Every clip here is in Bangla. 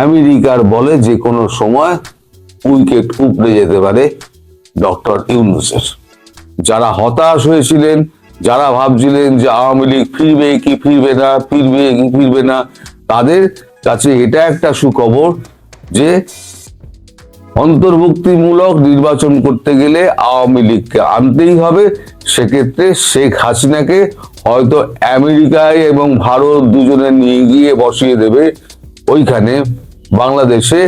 আমেরিকার বলে যে কোনো সময় উইকেট উপড়ে যেতে পারে ডক্টর ইউনূসের। যারা হতাশ হয়েছিলেন, যারা ভাবছিলেন যে আওয়ামী লীগ ফিরবে কি ফিরবে না, ফিরবে কি ফিরবে না, তাদের কাছে এটা একটা সুখবর যে অন্তর্ভুক্তিমূলক নির্বাচন করতে গেলে আওয়ামী লীগকে আনতেই হবে। সেক্ষেত্রে শেখ হাসিনাকে হয়তো আমেরিকায় এবং ভারত দুজনে নিয়ে গিয়ে বসিয়ে দেবে ওইখানে, বাংলাদেশে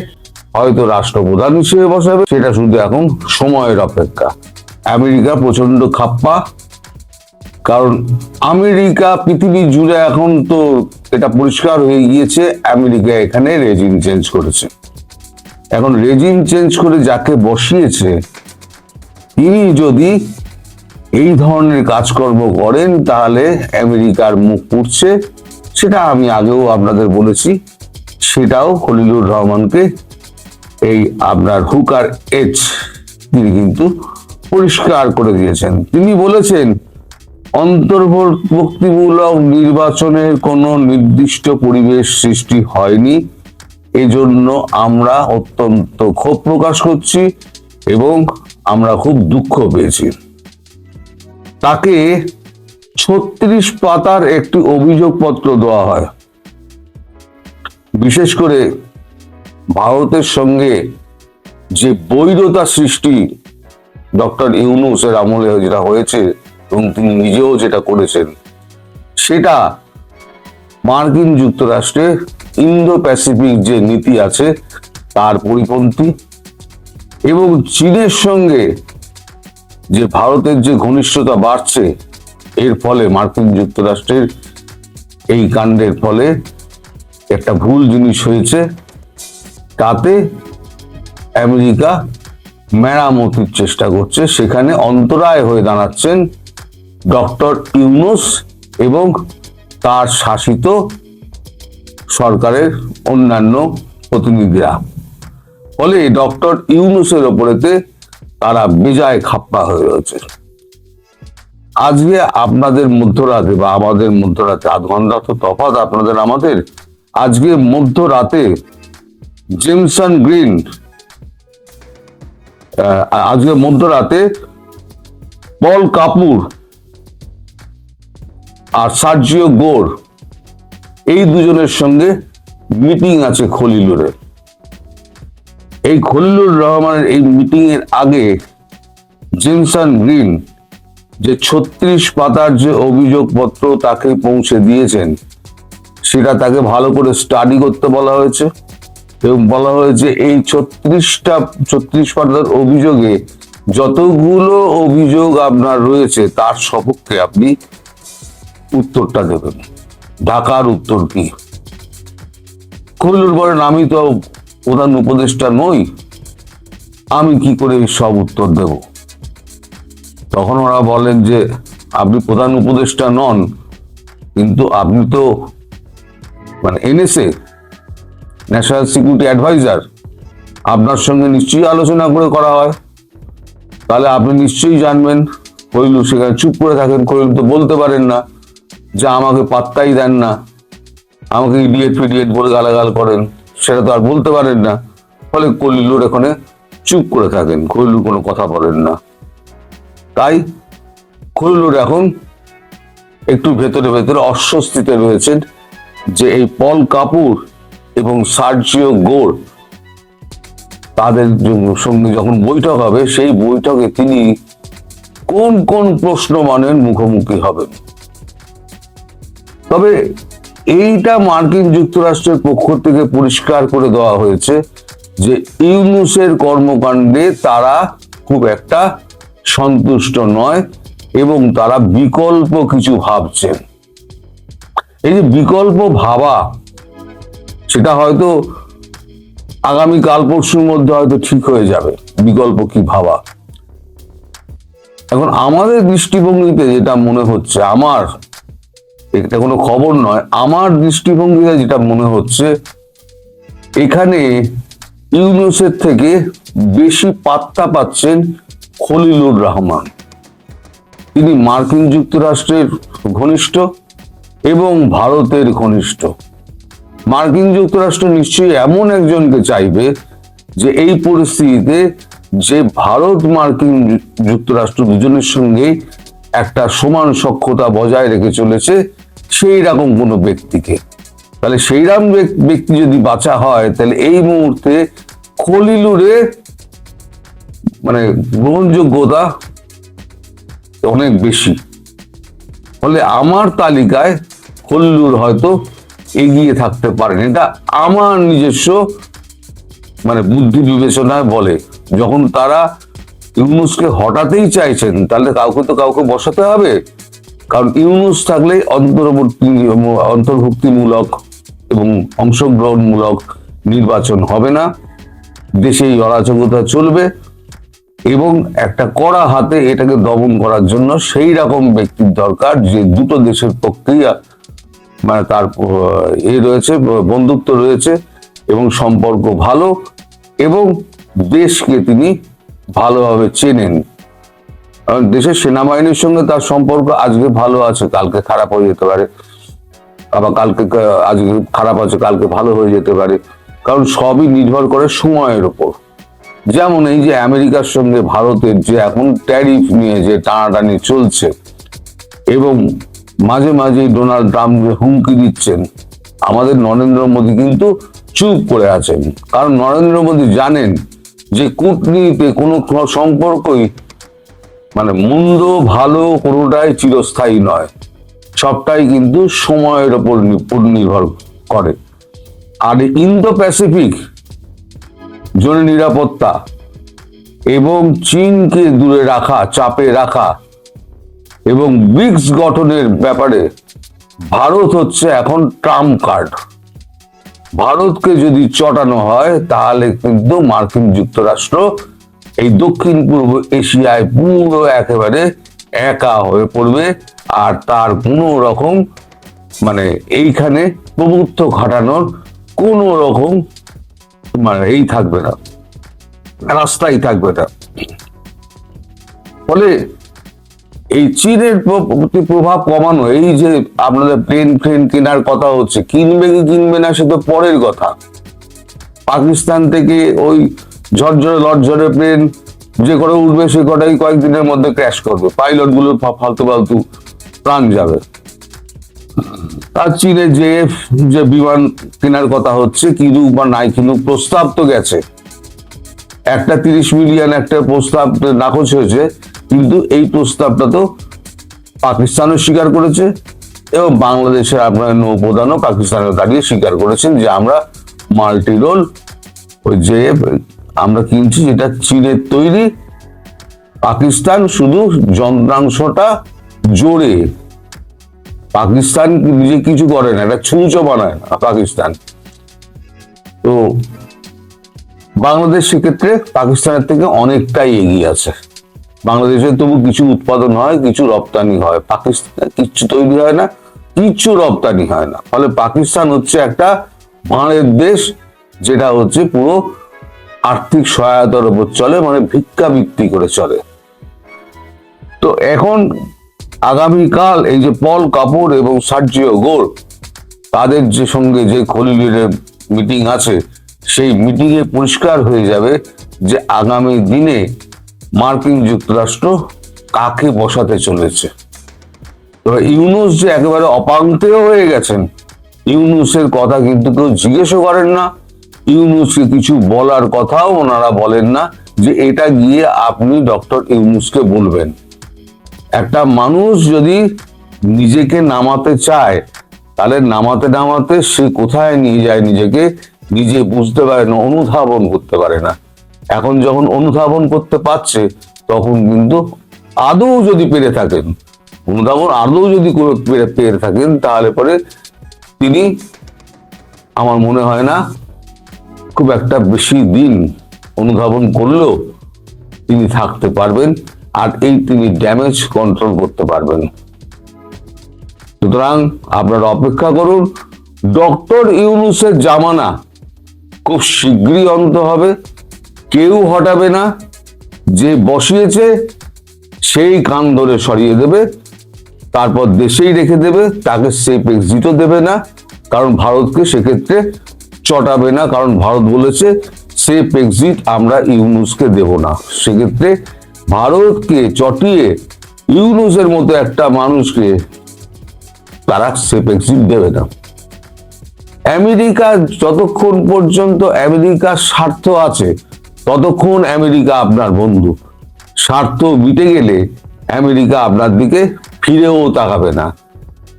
হয়তো রাষ্ট্রপ্রধান হিসেবে বসাবে। সেটা শুধু এখন সময়ের অপেক্ষা। আমেরিকা প্রচন্ড খাপ্পা, কারণ আমেরিকা পৃথিবী জুড়ে এখন তো এটা পরিষ্কার হয়ে গিয়েছে আমেরিকা এখানে রেজিম চেঞ্জ করেছে। এখন রেজিম চেঞ্জ করে যাকে বসিয়েছে তিনি যদি এই ধরনের কাজকর্ম করেন তাহলে আমেরিকার মুখ পুড়ছে। সেটা আমি আগেও আপনাদের বলেছি, সেটাও খলিলুর রহমানকে এই আপনার হুকার এইচ তিনি কিন্তু পরিষ্কার করে দিয়েছেন। তিনি বলেছেন অন্তর্ভুক্তিমূলক নির্বাচনের কোনো নির্দিষ্ট পরিবেশ সৃষ্টি হয়নি, এজন্য আমরা অত্যন্ত ক্ষোভ প্রকাশ করছি এবং আমরা খুব দুঃখ পেয়েছি। তাকে 36 পাতার একটি অভিযোগপত্র দেওয়া হয়। বিশেষ করে ভারতের সঙ্গে যে বৈরতা সৃষ্টি ডক্টর ইউনূসের আমলে যেটা হয়েছে এবং তিনি নিজেও যেটা করেছেন, সেটা মার্কিন যুক্তরাষ্ট্রের ইন্দো প্যাসিফিক যে নীতি আছে তার পরিপন্থী। এবং চীনের সঙ্গে যে ভারতের যে ঘনিষ্ঠতা বাড়ছে, এর ফলে মার্কিন যুক্তরাষ্ট্রের এই কাণ্ডের ফলে একটা ভুল জিনিস হয়েছে। তাতে আমেরিকা মেরামতির চেষ্টা করছে, সেখানে অন্তরায় হয়ে দাঁড়াচ্ছেন ডক্টর ইউনূস এবং তার শাসিত সরকারের অন্যান্য প্রতিনিধিরা। ফলে ডক্টর ইউনূসের ওপরেতে তারা বেজায় খাপ্পা হয়ে রয়েছে। আজকে আপনাদের মধ্যরাতে বা আমাদের মধ্যরাতে 8 ঘন্টা তো তফাৎ আপনাদের আমাদের। আজকে মধ্যরাতে জেমসন গ্রিন, আজকে মধ্যরাতে পল কাপুর আর সার্জিও গোর এই দুজনের সঙ্গে মিটিং আছে খলিলুরের। এই খলিলুর রহমানের এই মিটিং এর আগে জেমসন গ্রিন যে 36 পাতার যে অভিযোগপত্র তাকে পৌঁছে দিয়েছেন, সেটা তাকে ভালো করে স্টাডি করতে বলা হয়েছে এবং বলা হয়েছে এই 36 পাতার অভিযোগে যতগুলো অভিযোগ আপনার রয়েছে তার সপক্ষে আপনি উত্তরটা দেবেন। ঢাকার উত্তর কি? খলিলুর বলেন আমি তো প্রধান উপদেষ্টা নই, আমি কি করে সব উত্তর দেব? তখন ওরা বলেন যে আপনি প্রধান উপদেষ্টা নন, কিন্তু আপনি তো মানে এনএসএ, ন্যাশনাল সিকিউরিটি অ্যাডভাইজার, আপনার সঙ্গে নিশ্চয়ই আলোচনা করে করা হয়, তাহলে আপনি নিশ্চয়ই জানবেন। খলিলুর সেখানে চুপ করে থাকেন। খলিলুর তো বলতে পারেন না যে আমাকে পাত্তাই দেন না, আমাকে ইডিয়েট ফিডিয়েট বলে গালাগাল করেন, সেটা তো আর বলতে পারেন না। ফলে খলিলুর এখানে চুপ করে থাকেন, খলিলুর কোনো কথা বলেন না। তাই খলিলুর এখন একটু ভেতরে ভেতরে অস্বস্তিতে রয়েছেন যে এই পল কাপুর এবং সার্জিও গোর তাদের সঙ্গে যখন বৈঠক হবে, সেই বৈঠকে তিনি কোন কোন প্রশ্ন মানের মুখোমুখি হবেন। তবে এইটা মার্কিন যুক্তরাষ্ট্রের পক্ষ থেকে পরিষ্কার করে দেওয়া হয়েছে যে ইউনূসের কর্মকাণ্ডে তারা খুব একটা সন্তুষ্ট নয় এবং তারা বিকল্প কিছু ভাবছেন। এই যে বিকল্প ভাবা, সেটা হয়তো আগামী কাল পরশুর মধ্যে হয়তো ঠিক হয়ে যাবে বিকল্প কি ভাবা। এখন আমাদের দৃষ্টিভঙ্গিতে যেটা মনে হচ্ছে, আমার এটা কোনো খবর নয়, আমার দৃষ্টিভঙ্গিতে যেটা মনে হচ্ছে, এখানে ইউনূসের থেকে বেশি পাত্তা পাচ্ছেন খলিলুর রহমান। তিনি মার্কিন যুক্তরাষ্ট্রের ঘনিষ্ঠ এবং ভারতের ঘনিষ্ঠ। মার্কিন যুক্তরাষ্ট্র নিশ্চয়ই এমন একজনকে চাইবে যে এই পরিস্থিতিতে, যে ভারত মার্কিন যুক্তরাষ্ট্র দুজনের সঙ্গে একটা সমান সখ্যতা বজায় রেখে চলেছে, সেই রকম কোনো ব্যক্তিকে। তাহলে সেইরকম ব্যক্তি যদি বাঁচা হয়, তাহলে এই মুহূর্তে খলিলুরে মানে গ্রহণযোগ্যতা অনেক বেশি। ফলে আমার তালিকায় খলিলুর হয়তো এগিয়ে থাকতে পারেন, এটা আমার নিজস্ব মানে বুদ্ধি বিবেচনায় বলে। যখন তারা ইউনূসকে হটাতেই চাইছেন, তাহলে কাউকে বসাতে হবে, কারণ ইউনূস থাকলে অন্তর্ভুক্তিমূলক এবং অংশগ্রহণমূলক নির্বাচন হবে না, দেশেই অরাজকতা চলবে, এবং একটা কড়া হাতে এটাকে দমন করার জন্য সেই রকম ব্যক্তির দরকার যে দুটো দেশের পক্ষেই মানে তার রয়েছে, বন্ধুত্ব রয়েছে এবং সম্পর্ক ভালো, এবং দেশকে তিনি ভালোভাবে চেনেন। কারণ দেশের সেনাবাহিনীর সঙ্গে তার সম্পর্ক আজকে ভালো আছে, কালকে খারাপ হয়ে যেতে পারে, আবার আজকে খারাপ আছে, কালকে ভালো হয়ে যেতে পারে, কারণ সবই নির্ভর করে সময়ের উপর। যেমন এই যে আমেরিকার সঙ্গে ভারতের যে এখন ট্যারিফ নিয়ে যে টানাটানি চলছে, এবং মাঝে মাঝে ডোনাল্ড ট্রাম্প হুমকি দিচ্ছেন, আমাদের নরেন্দ্র মোদী কিন্তু চুপ করে আছেন। কারণ নরেন্দ্র মোদী জানেন যে কূটনীতিতে কোনো সম্পর্কই মানে মন্দ ভালো কোনোটাই চিরস্থায়ী নয়, সবটাই কিন্তু সময়ের উপর নির্ভর করে। আর ইন্দো প্যাসিফিক জোনে নিরাপত্তা এবং চীনকে দূরে রাখা, চাপে রাখা এবং ব্রিক্স গঠনের ব্যাপারে ভারত হচ্ছে এখন ট্রাম্প কার্ড। ভারতকে যদি চটানো হয়, তাহলে কিন্তু মার্কিন যুক্তরাষ্ট্র এই দক্ষিণ পূর্ব এশিয়ায় পুরো একেবারে একা হয়ে পড়বে, আর তার কোনো রকম মানে এইখানে প্রভুত্ব ঘটানোর কোন রকম মানে এই থাকবে না, রাস্তাই থাকবে না। ফলে এই চীনের প্রতি প্রভাব কমানো, এই যে আপনাদের প্লেন কেনার কথা হচ্ছে, কিনবে কি কিনবে না সে তো পরের কথা। পাকিস্তান থেকে ওই ঝরঝরে লটঝরে প্লেন যে করে উঠবে, সে কটাই কয়েকদিনের মধ্যে ক্র্যাশ করবে, পাইলট গুলো ফালতু প্রাণ যাবে। আর চীনের যে বিমান কেনার কথা হচ্ছে, কিনুক বা নাই কিনুক, প্রস্তাব তো গেছে, একটা 30 মিলিয়ন একটা প্রস্তাব নাকচ হয়েছে, কিন্তু এই প্রস্তাবটা তো পাকিস্তানও স্বীকার করেছে, এবং বাংলাদেশের আপনার নৌপ্রধানও পাকিস্তানে দাঁড়িয়ে স্বীকার করেছেন যে আমরা মাল্টি রোল ওই যে আমরা কিনছি, যেটা চীনের তৈরি, পাকিস্তান শুধু যন্ত্রাংশটা জোরে, পাকিস্তান নিজে কিছু করে না, এটা ছুঁচো বানায় না পাকিস্তান। তো বাংলাদেশ সেক্ষেত্রে পাকিস্তানের থেকে অনেকটাই এগিয়ে আছে। বাংলাদেশে তবু কিছু উৎপাদন হয়, কিছু রপ্তানি হয়, পাকিস্তানে কিচ্ছু তৈরি হয় না, কিচ্ছু রপ্তানি হয় না। ফলে পাকিস্তান হচ্ছে একটা ভাঁড়ের দেশ, যেটা হচ্ছে পুরো আর্থিক সহায়তার উপর চলে, মানে ভিক্ষাবৃত্তি করে চলে। তো এখন আগামীকাল এই যে পল কাপুর এবং সার্জিও গোর, তাদের যে সঙ্গে যে খলিলুরের মিটিং আছে, সেই মিটিংয়ে পরিষ্কার হয়ে যাবে যে আগামী দিনে মার্কিন যুক্তরাষ্ট্র কাকে বসাতে চলেছে। ইউনূস যে একেবারে অপাঙ্ক্তেয় হয়ে গেছেন, ইউনূসের কথা কিন্তু কেউ জিজ্ঞেসও করেন না, ইউনূসকে কিছু বলার কথাও ওনারা বলেন না যে এটা গিয়ে আপনি ডক্টর ইউনূসকে বলবেন। একটা মানুষ যদি নিজেকে নামাতে চায়, তাহলে নামাতে সে কোথায় নিয়ে যায় নিজেকে নিজে বুঝতে পারে না, অনুধাবন করতে পারে না। এখন যখন অনুধাবন করতে পারছে, তখন কিন্তু আদৌ যদি পেরে থাকেন, অনুধাবন আদৌ যদি পেরে থাকেন, তাহলে পরে তিনি, আমার মনে হয় না খুব একটা বেশি দিন অনুধাবন করলেও তিনি থাকতে পারবেন, আর তিনি ড্যামেজ কন্ট্রোল করতে পারবেন। সুতরাং আপনারা অপেক্ষা করুন, ডক্টর ইউনূসের জামানা খুব শীঘ্রই অন্ত হবে, কেউ হটাবে না, যে বসিয়েছে সেই কান ধরে সরিয়ে দেবে, তারপর দেশেই রেখে দেবে, তাকে সেফ এক্সিটও দেবে না, কারণ ভারতকে সেক্ষেত্রে চটাবে না, কারণ ভারত বলেছে সেফ এক্সিট আমরা ইউনূসকে দেব না। সেক্ষেত্রে ভারতকে চটিয়ে ইউনূসের মতো একটা মানুষকে তারা সেফ এক্সিট দেবে না। আমেরিকা যতক্ষণ পর্যন্ত আমেরিকার স্বার্থ আছে ততক্ষণ আমেরিকা আপনার বন্ধু। স্বার্থ মিটে গেলে আমেরিকা আপনার দিকে ফিরেও তাকাবে না।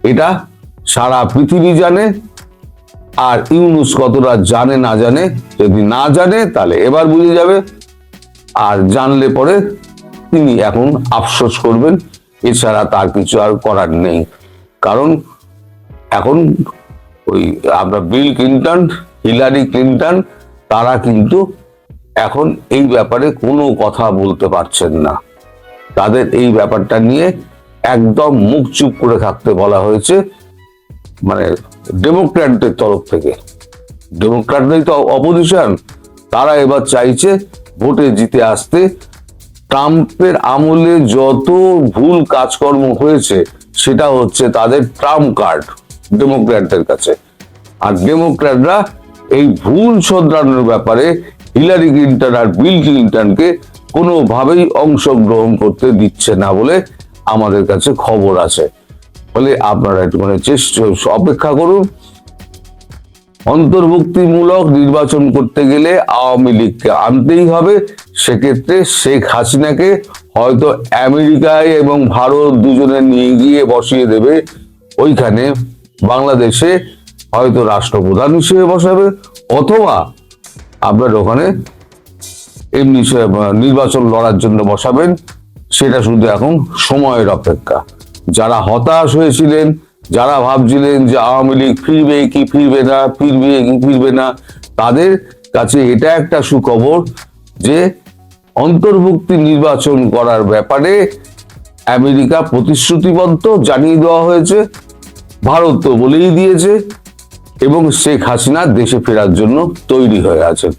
এটা সারা পৃথিবী জানে। আর ইউনূস কতটা জানে না জানে, যদি না জানে তাহলে এবার বুঝে যাবে, আর জানলে পরে তিনি এখন আফসোস করবেন। এছাড়া তার কিছু আর করার নেই। কারণ এখন ওই আমরা বিল ক্লিন্টন, হিলারি ক্লিন্টন তারা কিন্তু এখন এই ব্যাপারে কোনো কথা বলতে পারছেন না। তাদের এই ব্যাপারটা নিয়ে একদম মুখ চুপ করে থাকতে বলা হয়েছে, মানে ডেমোক্র্যাটদের তরফ থেকে। ডেমোক্র্যাটরাই তো অপোজিশন, তারা এবার চাইছে ভোটে জিতে আসতে। ট্রাম্পের আমলে যত ভুল কাজকর্ম হয়েছে সেটা হচ্ছে তাদের ট্রাম্প কার্ড ডেমোক্র্যাটদের কাছে। আর ডেমোক্র্যাটরা এই ভুল শোধরানোর ব্যাপারে হিলারি ক্লিন্টন আর বিল ক্লিন্টনকে কোনোভাবেই অংশগ্রহণ করতে দিচ্ছে না বলে আমাদের কাছে খবর আছে। ফলে আপনারা একটু অপেক্ষা করুন। অন্তর্ভুক্তিমূলক নির্বাচন করতে গেলে আওয়ামী লীগকে আনতেই হবে। সেক্ষেত্রে শেখ হাসিনাকে হয়তো আমেরিকায় এবং ভারত দুজনে নিয়ে গিয়ে বসিয়ে দেবে ওইখানে, বাংলাদেশে হয়তো রাষ্ট্রপ্রধান হিসেবে বসাবে, অথবা আপনার ওখানে এমনি নির্বাচন লড়ার জন্য বসাবেন। সেটা শুধু এখন সময়ের অপেক্ষা। যারা হতাশ হয়েছিলেন, যারা ভাবছিলেন যে আওয়ামী লীগ ফিরবে কি ফিরবে না, ফিরবে কি ফিরবে না, তাদের কাছে এটা একটা সুখবর যে অন্তর্ভুক্তি নির্বাচন করার ব্যাপারে আমেরিকা প্রতিশ্রুতিবদ্ধ, জানিয়ে দেওয়া হয়েছে। ভারত তো বলেই দিয়েছে, এবং শেখ হাসিনা দেশে ফেরার জন্য তৈরি হয়ে আছেন।